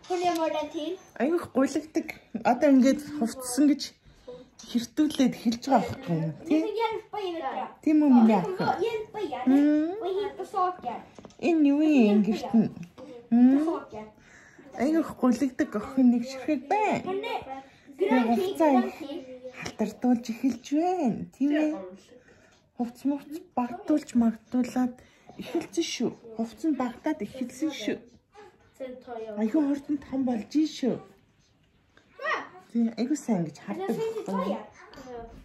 Аюух гуйлагдаг. Одоо ингээд хувцсан гэж хэртүүлээд хэлж байгаа байхгүй юу? Тийм үү минь яах вэ? Энэ юу юм гэрт нь? Аюух гуйлагдаг охин нэг ширхэг байна. Хувцаа халтардуулж эхэлж байна. Тийм ээ. Хувц багтуулж магтуулаад эхэлсэн шүү. Хувц нь багтаад эхэлсэн шүү. Айгүй хурдан том болж шүү. Тий, айгүй сайн гэж хардаг.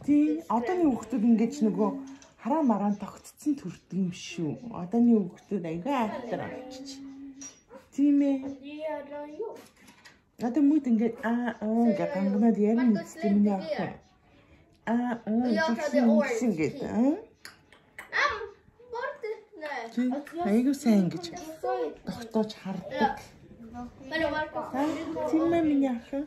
Тий, одооны хүүхдүүд ингэж нөгөө хараа мараа тогтцсон төрдөг юм шүү. Одооны хүүхдүүд айгүй айхтар болчих. Тийм ээ. Одоо мууд ингээд ингээд гангнаад ярина гэдэг юм яах вэ? Ингээд айгүй сайн гэж тогтоож хардаг. Тийм ээ минь яах вэ?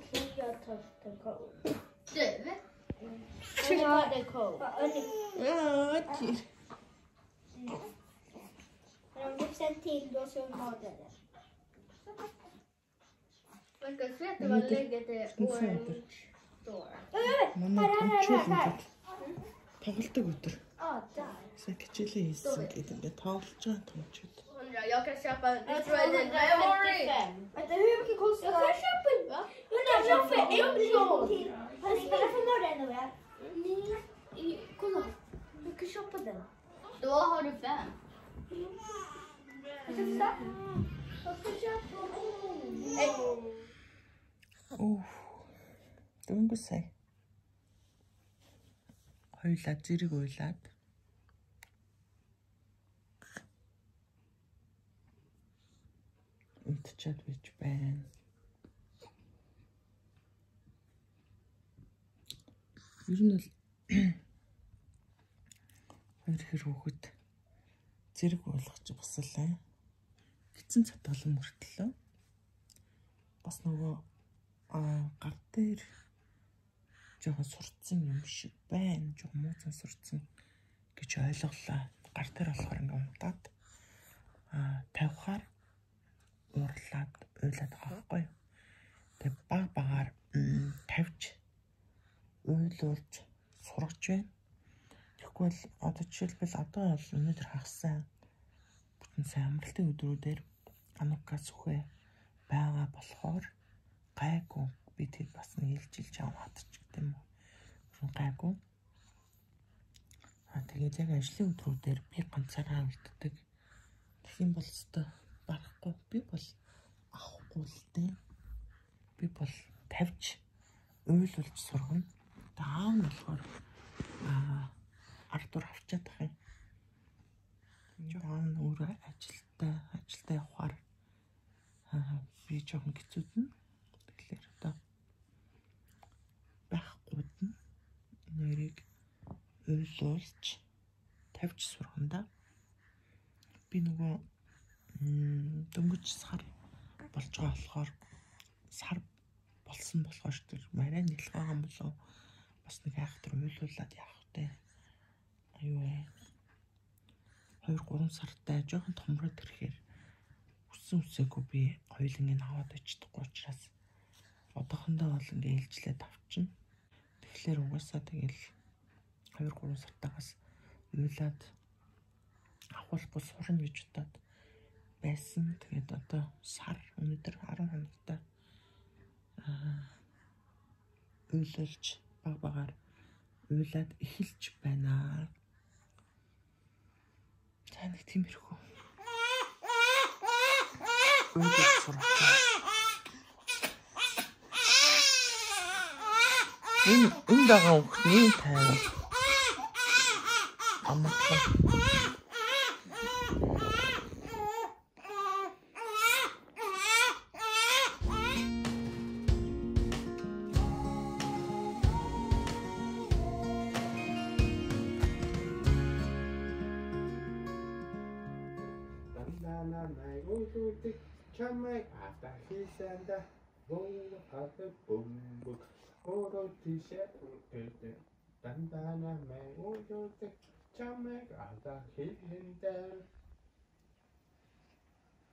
Тоглолтог өдөр. Сайн хичээлээ хийсэн гэдэг ингээд тоглож байгаа томчууд. Jag kan köpa destroyed memory. Vänta, hur mycket kostar det? Jag köper en gång. Har ni spelat för morgon nu? Nej. Kolla. Du kan köpa den. Då har du 5. Jag ska köpa Дөнгөсэй. Хоёулаа зэрэг уйлаад унтчаад байж байна. Ер нь бол хоёр хөрөөхөд зэрэг уулгаж баслаа. Гитсэн цатгалан мөртлөө. Бас нөгөө гар дээр жоохон сурцсан юм шиг байна. Жоохон мууцан сурцсан гэж ойлголоо. Гар дээр болохоор ингээ унтаад тавихаар уурлаад уйлаад байгаа байхгүй юу. Тэг баг багаар тавьж уйлуулж сургаж байна. Тэгэхгүй бол одоо жишээлбэл одоо бол өнөөдөр хагасан бүтэн сайн амралтын өдрүүдээр анукас үхэ байгаа болохоор гайгүй би тэр бас нийлжилж аваад ч гэдэг юм уу. Гайгүй. Тэгээд яг ажлын өдрүүдээр би ганцаараа үлддэг. Тэгэх юм бол өстой барахгүй. Би бол авахгүй л дээ. Би бол тавьж уйлуулж сургана. Таав нь болохоор ардуур авчаад байгаа юм. Таав нь өөрөө ажилдаа явахаар би жоохон хэцүүднэ. Тэгэхээр одоо байхгүй нь нэрийг уйлуулж тавьж сургана. Би нөгөө дөнгөж сар болж байгаа болохоор сар болсон болохоор тэр мараа нэлгаагаа юм болов бас нэг айхтар уйлуулад явах те. Аюу 2-3 сартай жоохон томроод ирэхээр үсээгүй би хоёуланг нь аваад очдохгүй учраас одоохондоо бол ингээ ээлжлээд авчихна. Тэгэхээр угаасаа тэгэл 2-3 сартаагаас уйлаад авахгүй сурна гэж бодоод байсан. Тэгээд одоо сар өнөөдөр 10 хоногтой уйлуулж баг багаар уйлаад эхэлж байна. За нэг тиймэрхүү. Уйлуулж сурах. Энэ дагаа өхний тайван. Амтлаа. Chamay after he sent the boom at the boom book. Photo t-shirt Dandana may also take chamay after he sent the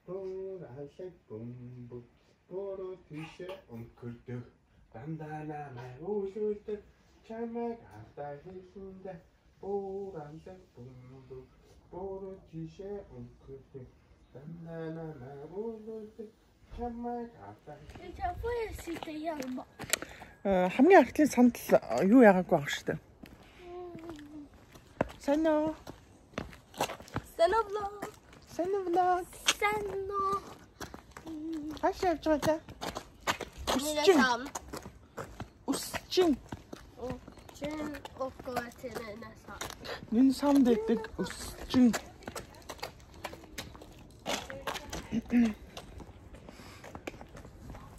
boom I said boom book. Photo тийшээ өнгөрдөг дандаа намайг өөшөлдөг чамайг хардаа хэлэндээ бууралдаг бөмбөг буруу тийшээ өнгөрдөг дандаа намайг өөшөлдөг чамайг хардаа хамгийн артлын сандал юу яагаагүй байгаа шүү дээ. Санаа. Санаа. Хашаа явж байгаа. Үсчин. Чин оккоотэн наса. Нин самд дэдэг үсчин.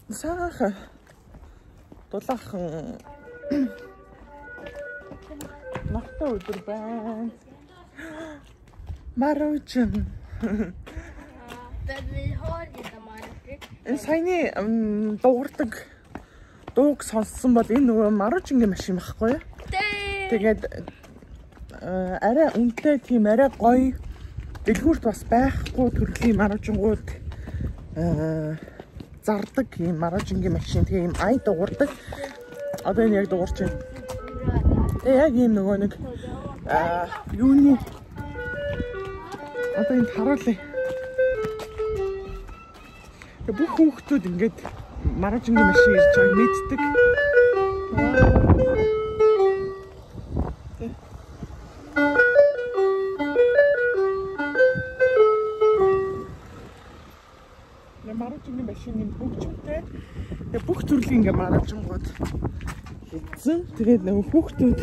Сааха. Дулаахан. Нахта өдөр байна. Маруучин. Vi har inte marker. Энэ саяны дуурдаг дууг сонссон бол энэ нөгөө маружингийн машин байхгүй юу? Тэгээд арай үнэтэй тийм арай гоё дэлгүүрт бас байхгүй төрлийн маружингууд зардаг юм маружингийн машин тийм ай дуурдаг. Одоо энэ яг дуурч байна. Тэгээ яг ийм нөгөө нэг юуны одоо энэ харуулъя. Бүх хүүхдүүд ингээд маружингийн машин ирж байгааг мэддэг. Маружингийн машины хөгжмөнтэй бүх төрлийн ингээд маружингууд хийсэн. Тэгээд нөгөө хүүхдүүд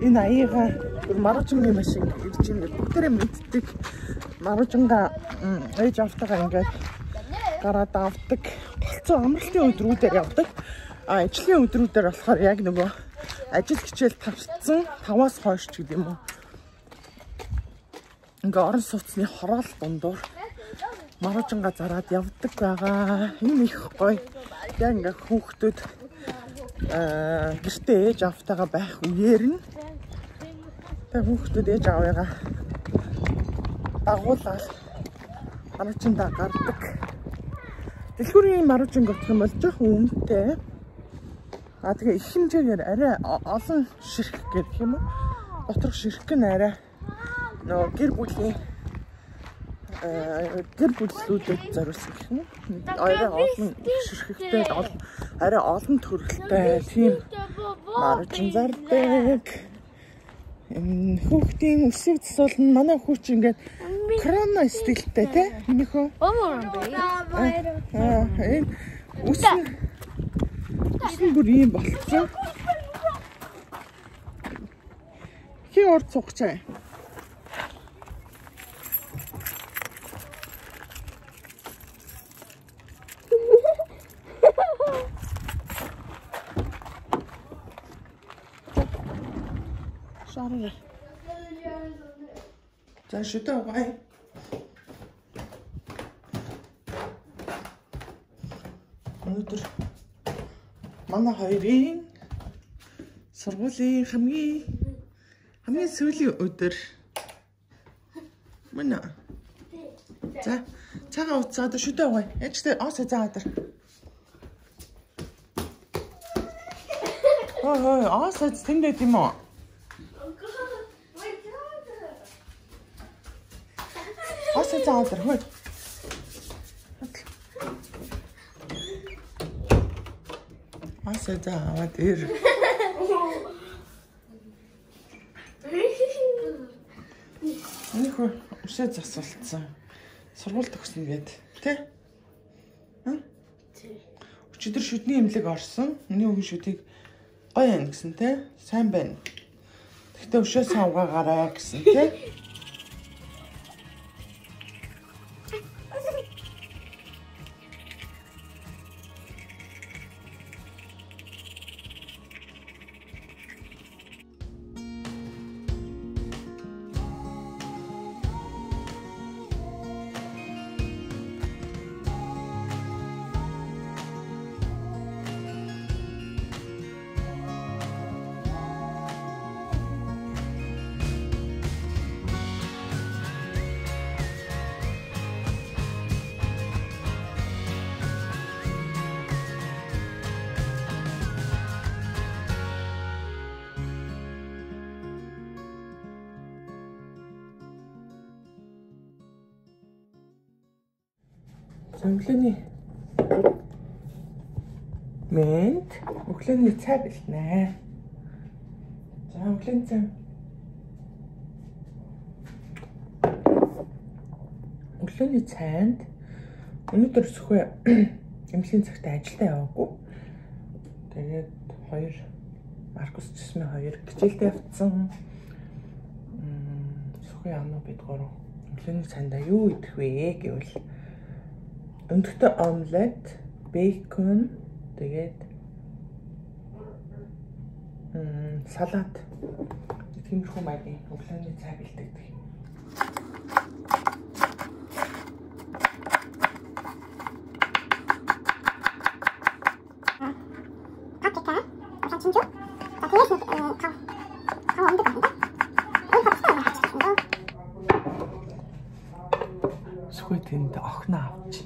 энэ аяга маружингийн машин ирж ингээд бүгдээрээ мэддэг. Маружингаа ээж автагаа ингээд гараад авдаг. Болцоо амралтын өдрүүдээр явдаг. Ажлын өдрүүдээр болохоор яг нөгөө ажил хичээл тавцсан 5-аас хойш ч гэдэг юм уу. Ингээ орон сууцны хороол дундуур маружингаа зараад явдаг байгаа. Энэ их гоё. Яг ингээ хүүхдүүд гэртээ ээж автагаа байх үеэр нь тэг хүүхдүүд ээж аавыгаа дагуулаад маружиндаа гардаг. Дэлгүүрийн маружин гэх юм бол жоохон үнэтэй. Тэгээ их хэмжээгээр арай олон ширхэг гэх юм уу? Доторх ширхэг нь арай нөгөө гэр бүлүүдэд зориулсан гэх юм уу? Арай олон ширхэгтэй арай олон төрөлтэй тийм маружин зардаг. Хүүхдийн өсөв засвал нь манай хүүч ингээд крона стилтэй тий? Минийхөө. Үсэн бүр ийм болчихсон. Хи урд цугчаа. Sorry. За шүтээ угаая. Өнөөдөр манай хоёрын сургуулийн хамгийн сүүлийн өдөр. Мөн. За цагаан уцаад шүтээ угаая. Ээжтэй оос заадаг. Ой оос тэндээ тийм үү? Оос заадаг хөөе. Асаа аваад ир. Нөхөө өшөө засвалцсан. Сургууль төгснө гээд тий? Өчигдөр шүдний эмнэлэг орсон. Миний өвгөн шүдийг гоё байна гэсэн тий? Сайн байна. Тэгтээ өшөө савгаагаарай гэсэн тий? Өглөөний мэд өглөөний цай бэлтнэ. За өглөөний цай. Өглөөний цайнд өнөөдөр зөвхөн эмнэлгийн цагтаа ажилдаа яваагүй. Тэгээд 2 Маркус Жисмэ 2 хичээлдээ явцсан. Зөвхөн яануу бид 3 өглөөний цайндаа юу идэх вэ гэвэл өндөртөө омлет, бейкон, тэгээд салат. Тиймэрхүү маягийн өглөөний цай бэлтгэдэг. Сухой тэнд охин авч.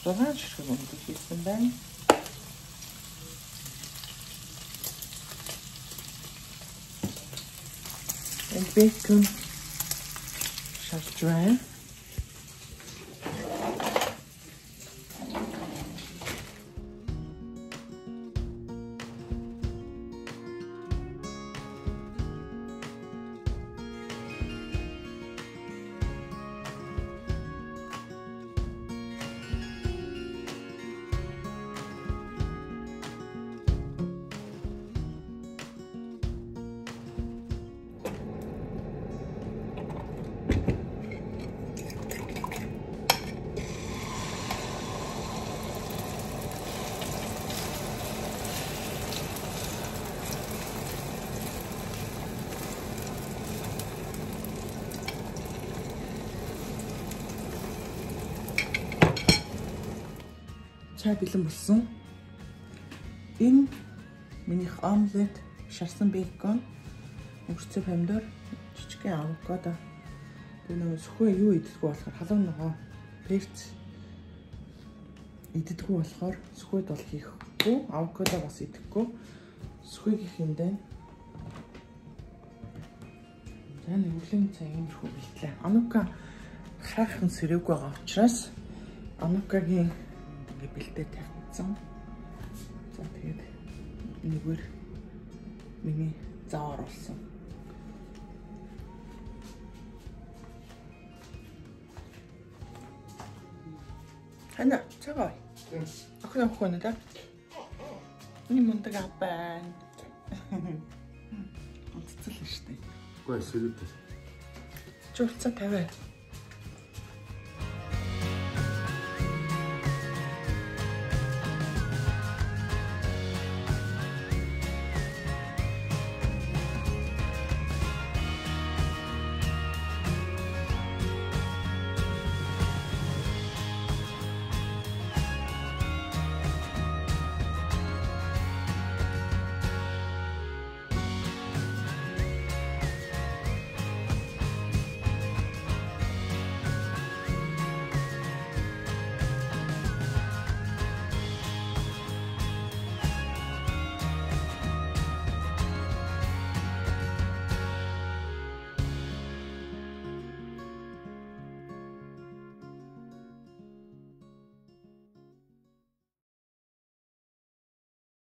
Зургаан ширхэг өндөг хийсэн байна. And bacon шалж байна. Чай бэлэн болсон. Энэ минийх омлет, шарсан бейкон, өнгөрцөө помидор, жижигхэн авокадо. Би нөгөө сөхөө юу иддэггүй болохоор халуун ногоо, перц иддэггүй болохоор сөхөөд бол хийхгүй, авокадо бас идэхгүй. Сөхөөгийн хиндэ. За нэг өглөөний цай иймэрхүү бэлтлээ. Анука хайхан сэрэг байгаа учраас Анукагийн бэлтээ тавьсан. За тэгээд нэгээр миний заа оруулсан. Хана цагаа. Охин охин да. Ни мундаг апан. Онцлоо штэ. Гой сэрэгтэй. Чулцаа тавиа.